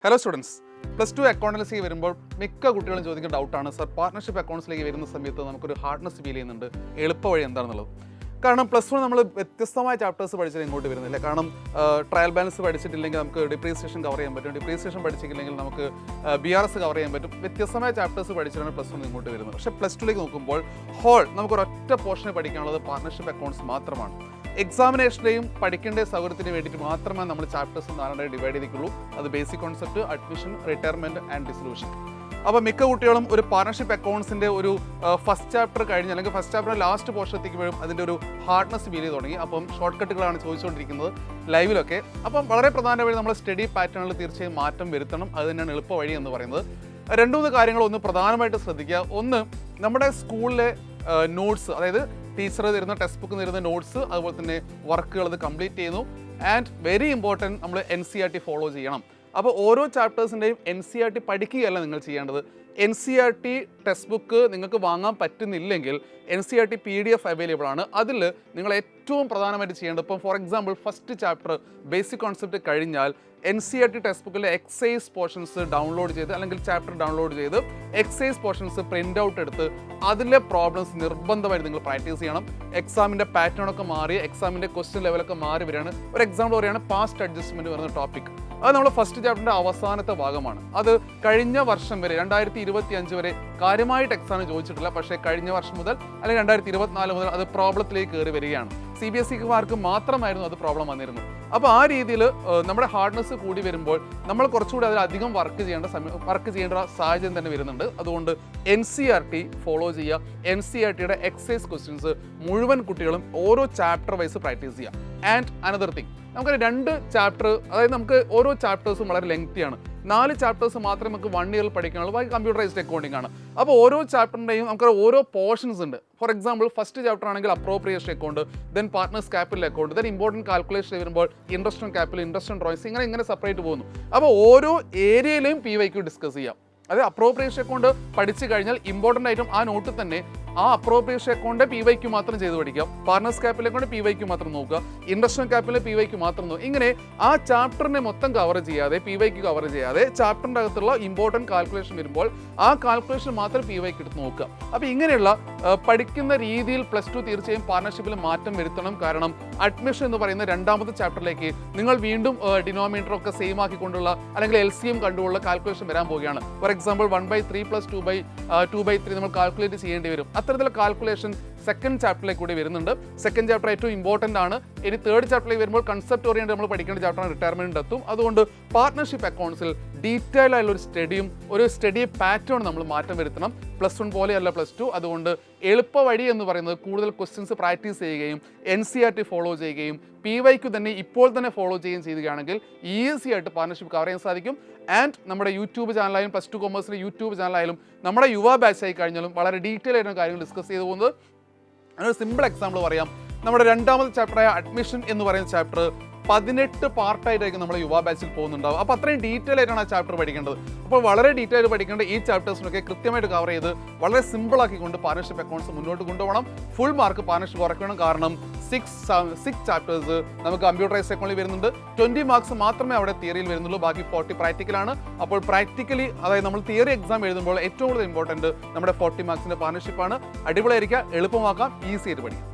Hello students, Plus Two Accountancy വരുമ്പോൾ മിക്ക കുട്ടികളും ചോദിക്കുന്ന ഡൗട്ടാണ് സർ പാർട്ണർഷിപ്പ് അക്കൗണ്ട്സിലേക്ക് വരുന്ന സമയത്ത് നമുക്കൊരു ഹാർഡ്നെസ് ഫീൽ ചെയ്യുന്നുണ്ട്, എളുപ്പ വഴി എന്താണെന്നുള്ളത്. കാരണം പ്ലസ് വൺ നമ്മൾ വ്യത്യസ്തമായ ചാപ്റ്റേഴ്സ് പഠിച്ചാൽ ഇങ്ങോട്ട് വരുന്നില്ല. കാരണം ട്രയൽ ബാലൻസ് പഠിച്ചിട്ടില്ലെങ്കിൽ നമുക്ക് ഡിപ്രീസിയേഷൻ കവർ ചെയ്യാൻ പറ്റും, ഡിപ്രീസിയേഷൻ പഠിച്ചിട്ടില്ലെങ്കിൽ നമുക്ക് BRS കവർ ചെയ്യാൻ പറ്റും. വ്യത്യസ്തമായ ചാപ്റ്റേഴ്സ് പഠിച്ചിട്ടാണ് പ്ലസ് വൺ ഇങ്ങോട്ട് വരുന്നത്. പക്ഷേ പ്ലസ് ടുവിലേക്ക് നോക്കുമ്പോൾ നമുക്കൊരൊറ്റ പോർഷനെ പഠിക്കാനുള്ളത് പാർട്ണർഷിപ്പ് അക്കൗണ്ട്സ് മാത്രമാണ്. എക്സാമിനേഷൻ്റെയും പഠിക്കേണ്ട സൗകര്യത്തിന് വേണ്ടിയിട്ട് മാത്രമേ നമ്മൾ ചാപ്റ്റേഴ്സ് നാലായി ഡിവൈഡ് ചെയ്തിട്ടുള്ളൂ. അത് basic concept, admission, retirement and dissolution. അപ്പോൾ മിക്ക കുട്ടികളും ഒരു പാർട്ണർഷിപ്പ് അക്കൗണ്ട്സിൻ്റെ ഒരു ഫസ്റ്റ് ചാപ്റ്റർ കഴിഞ്ഞ് അല്ലെങ്കിൽ ഫസ്റ്റ് ചാപ്റ്ററിൻ്റെ ലാസ്റ്റ് പോർഷൻ എത്തിക്കുമ്പോഴും അതിൻ്റെ ഒരു ഹാർഡ്നെസ് ഫീൽ ചെയ്ത് തുടങ്ങി. അപ്പം ഷോർട്ട് കട്ടുകളാണ് ചോദിച്ചുകൊണ്ടിരിക്കുന്നത് ലൈവിലൊക്കെ. അപ്പം വളരെ പ്രധാനമായി നമ്മൾ സ്റ്റഡി പാറ്റേണിൽ തീർച്ചയായും മാറ്റം വരുത്തണം. അത് തന്നെയാണ് എളുപ്പ വഴി എന്ന് പറയുന്നത്. രണ്ട് മൂന്ന് കാര്യങ്ങൾ ഒന്ന് പ്രധാനമായിട്ട് ശ്രദ്ധിക്കുക. ഒന്ന്, നമ്മുടെ സ്കൂളിലെ നോട്ട്സ്, അതായത് ടീച്ചർ തരുന്ന ടെക്സ്റ്റ് ബുക്ക് തരുന്ന നോട്ട്സ്, അതുപോലെ തന്നെ വർക്കുകൾ അത് കംപ്ലീറ്റ് ചെയ്യുന്നു. ആൻഡ് വെരി ഇമ്പോർട്ടൻറ്റ്, നമ്മൾ NCERT ഫോളോ ചെയ്യണം. അപ്പോൾ ഓരോ ചാപ്റ്റേഴ്സിൻ്റെയും NCERT പഠിക്കുകയല്ല നിങ്ങൾ ചെയ്യേണ്ടത്. NCERT ടെക്സ്റ്റ് ബുക്ക് നിങ്ങൾക്ക് വാങ്ങാൻ പറ്റുന്നില്ലെങ്കിൽ NCERT PDF അവൈലബിൾ ആണ്. അതിൽ നിങ്ങൾ ഏറ്റവും പ്രധാനമായിട്ട് ചെയ്യേണ്ടത്, ഇപ്പം for example first chapter basic concept കഴിഞ്ഞാൽ NCERT ടെക്സ്റ്റ് ബുക്കിലെ എക്സൈസ് പോർഷൻസ് ഡൗൺലോഡ് ചെയ്ത് അല്ലെങ്കിൽ ചാപ്റ്റർ ഡൗൺലോഡ് ചെയ്ത് എക്സൈസ് പോർഷൻസ് പ്രിൻ്റ് ഔട്ട് എടുത്ത് അതിലെ പ്രോബ്ലംസ് നിർബന്ധമായിട്ട് നിങ്ങൾ പ്രാക്ടീസ് ചെയ്യണം. എക്സാമിൻ്റെ പാറ്റേണൊക്കെ മാറി, എക്സാമിൻ്റെ ക്വസ്റ്റ്യൻ ലെവലൊക്കെ മാറി വരികയാണ്. ഒരു എക്സാമ്പിൾ പറയുകയാണ് പാസ്റ്റ് അഡ്ജസ്റ്റ്മെൻറ്റ് വരുന്ന ടോപ്പിക്. അത് നമ്മൾ ഫസ്റ്റ് ചാപ്റ്ററിൻ്റെ അവസാനത്തെ ഭാഗമാണ്. അത് കഴിഞ്ഞ വർഷം വരെ 2025 വരെ കാര്യമായിട്ട് എക്സാമിന് ചോദിച്ചിട്ടില്ല. പക്ഷേ കഴിഞ്ഞ വർഷം മുതൽ അല്ലെങ്കിൽ 2024 മുതൽ അത് പ്രോബ്ലത്തിലേക്ക് കയറി വരികയാണ്. CBSEക്കാർക്ക് മാത്രമായിരുന്നു അത് പ്രോബ്ലം വന്നിരുന്നു. അപ്പോൾ ആ രീതിയിൽ നമ്മുടെ ഹാർഡ്നെസ് കൂടി വരുമ്പോൾ നമ്മൾ കുറച്ചുകൂടി അതിലധികം വർക്ക് ചെയ്യേണ്ട സാഹചര്യം തന്നെ വരുന്നുണ്ട്. അതുകൊണ്ട് NCERT ഫോളോ ചെയ്യുക. NCERTയുടെ എക്സൈസ് ക്വസ്റ്റ്യൻസ് മുഴുവൻ കുട്ടികളും ഓരോ ചാപ്റ്റർ വൈസ് പ്രാക്ടീസ് ചെയ്യുക. ആൻഡ് അനദർ തിങ്, നമുക്ക് 2 ചാപ്റ്റർ, അതായത് നമുക്ക് ഓരോ ചാപ്റ്റേഴ്സും വളരെ ലെങ്തിയാണ്. 4 ചാപ്റ്റേഴ്സ് മാത്രമേ നമുക്ക് 1 ഇയറിൽ പഠിക്കാനുള്ളൂ. ബാക്കി കമ്പ്യൂട്ടറൈസ്ഡ് അക്കൗണ്ടിങ് ആണ്. അപ്പോൾ ഓരോ ചാപ്റ്ററിൻ്റെയും നമുക്ക് ഓരോ പോർഷൻസ് ഉണ്ട്. ഫോർ എക്സാമ്പിൾ ഫസ്റ്റ് ചാപ്റ്റർ ആണെങ്കിൽ appropriation account, then partners capital account, then important calculation വരുമ്പോൾ interest on capital, interest on drawings, ഇങ്ങനെ സെപ്പറേറ്റ് പോകുന്നു. അപ്പോൾ ഓരോ ഏരിയയിലെയും PYQ ഡിസ്കസ് ചെയ്യാം. അത് അപ്രോപ്രിയേഷൻ അക്കൗണ്ട് പഠിച്ചു കഴിഞ്ഞാൽ ഇമ്പോർട്ടൻ്റ് ആയിട്ടും ആ നോട്ടിൽ തന്നെ ആ അപ്രോപ്രിയേഷൻ അക്കൗണ്ട് PYQ മാത്രം ചെയ്ത് പഠിക്കാം. പാർട്ട്നേഴ്സ് ക്യാപിറ്റൽ അക്കൗണ്ട് PYQ മാത്രം നോക്കുക, ഇൻട്രസ്റ്റ് ഓൺ ക്യാപിറ്റൽ PYQ മാത്രം നോക്കുക. ഇങ്ങനെ ആ ചാപ്റ്ററിനെ മൊത്തം കവർ ചെയ്യാതെ, PYQ കവർ ചെയ്യാതെ, ചാപ്റ്ററിൻ്റെ അകത്തുള്ള ഇമ്പോർട്ടൻറ്റ് കാൽക്കുലേഷൻ വരുമ്പോൾ ആ കാൽക്കുലേഷൻ മാത്രം PYQ എടുത്ത് നോക്കുക. അപ്പോൾ ഇങ്ങനെയുള്ള പഠിക്കുന്ന രീതിയിൽ പ്ലസ് ടു തീർച്ചയായും പാർട്ണർഷിപ്പിൽ മാറ്റം വരുത്തണം. കാരണം അഡ്മിഷൻ എന്ന് പറയുന്ന രണ്ടാമത്തെ ചാപ്റ്ററിലേക്ക് നിങ്ങൾ വീണ്ടും ഡിനോമിനേറ്റർ ഒക്കെ സെയിം ആക്കിക്കൊണ്ടുള്ള അല്ലെങ്കിൽ LCM കണ്ടുള്ള കാൽക്കുലേഷൻ വരാൻ പോവുകയാണ്. ഫോർ എക്സാമ്പിൾ 1/3 + 2/3 നമ്മൾ കാൽക്കുലേറ്റ് ചെയ്യേണ്ടി വരും. അത്തരത്തിലുള്ള കാൽക്കുലേഷൻ സെക്കൻഡ് ചാപ്റ്ററിലേക്ക് കൂടി വരുന്നുണ്ട്. സെക്കൻഡ് ചാപ്റ്റർ ഏറ്റവും ഇമ്പോർട്ടൻ്റ് ആണ്. ഇനി തേർഡ് ചാപ്റ്ററിലേക്ക് വരുമ്പോൾ കൺസെപ്റ്റ് ഓറിയൻറ്റഡ് നമ്മൾ പഠിക്കേണ്ട ചാപ്റ്ററാണ് റിട്ടയർമെൻറ്റ് എത്തും. അതുകൊണ്ട് പാർട്ട്ണർഷിപ്പ് അക്കൗണ്ട്സിൽ ഡീറ്റെയിൽ ആയുള്ള ഒരു സ്റ്റഡി പാറ്റേൺ നമ്മൾ മാറ്റം വരുത്തണം. പ്ലസ് വൺ പോലെയല്ല പ്ലസ് ടു. അതുകൊണ്ട് എളുപ്പ വഴി എന്ന് പറയുന്നത് കൂടുതൽ ക്വസ്റ്റ്യൻസ് പ്രാക്ടീസ് ചെയ്യുകയും NCERT ഫോളോ ചെയ്യുകയും PYQ തന്നെ ഇപ്പോൾ തന്നെ ഫോളോ ചെയ്യുകയും ചെയ്യുകയാണെങ്കിൽ ഈസി ആയിട്ട് പാർട്ണർഷിപ്പ് കവർ ചെയ്യാൻ സാധിക്കും. ആൻഡ് നമ്മുടെ യൂട്യൂബ് ചാനലായാലും പ്ലസ് ടു കൊമേഴ്സിലെ യൂട്യൂബ് ചാനലായാലും നമ്മുടെ യുവ ബാച്ച് ആയി കഴിഞ്ഞാലും വളരെ ഡീറ്റെയിൽ ആയിട്ടുള്ള കാര്യങ്ങൾ ഡിസ്കസ് ചെയ്തു പോകുന്നത്. അതിനൊരു സിമ്പിൾ എക്സാമ്പിൾ പറയാം. നമ്മുടെ രണ്ടാമത്തെ ചാപ്റ്ററായ അഡ്മിഷൻ എന്ന് പറയുന്ന ചാപ്റ്റർ 18 പാർട്ടായിട്ടായിരിക്കും നമ്മുടെ യുവ ബാച്ചിൽ പോകുന്നുണ്ടാവും. അപ്പോൾ അത്രയും ഡീറ്റെയിൽ ആയിട്ടാണ് ആ ചാപ്റ്റർ പഠിക്കേണ്ടത്. അപ്പോൾ വളരെ ഡീറ്റെയിൽ ആയിട്ട് പഠിക്കേണ്ട ഈ ചാപ്റ്റേഴ്സിനൊക്കെ കൃത്യമായിട്ട് കവർ ചെയ്ത് വളരെ സിമ്പിൾ ആക്കിക്കൊണ്ട് പാർട്ണർഷിപ്പ് അക്കൗണ്ട്സ് മുന്നോട്ട് കൊണ്ടുപോകണം. ഫുൾ മാർക്ക് പാർട്ണർഷിപ്പ് കുറയ്ക്കണം. കാരണം 6 ചാപ്റ്റേഴ്സ് നമുക്ക് കമ്പ്യൂട്ടറൈസ്ഡ് അക്കൗണ്ടിൽ വരുന്നുണ്ട്. 20 മാർക്സ് മാത്രമേ അവിടെ തിയറിയിൽ വരുന്നുള്ളൂ. ബാക്കി 40 പ്രാക്ടിക്കലാണ്. അപ്പോൾ പ്രാക്ടിക്കലി, അതായത് നമ്മൾ തിയറി എക്സാം എഴുതുമ്പോൾ ഏറ്റവും കൂടുതൽ ഇമ്പോർട്ടൻറ്റ് നമ്മുടെ 40 മാർക്സിൻ്റെ പാർട്ണർഷിപ്പാണ്. അടിപൊളിയായിരിക്കുക, എളുപ്പമാക്കാം, ഈസി ആയിട്ട് പഠിക്കാം.